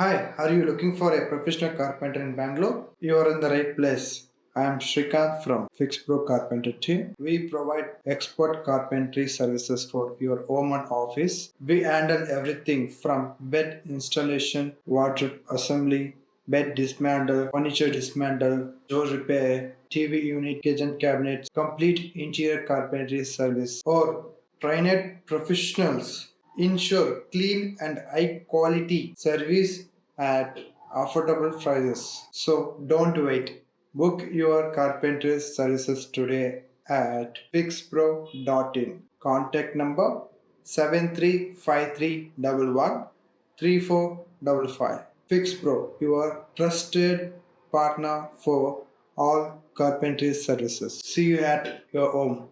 Hi, are you looking for a professional carpenter in Bangalore? You are in the right place. I am Shrikant from Fixbro Carpenter team. We provide expert carpentry services for your home and office. We handle everything from bed installation, wardrobe assembly, bed dismantle, furniture dismantle, door repair, TV unit, kitchen cabinets, complete interior carpentry service, or trained professionals ensure clean and high quality service at affordable prices. So don't wait. Book your carpentry services today at fixpro.in. Contact number 7353113455. Fixpro, your trusted partner for all carpentry services. See you at your home.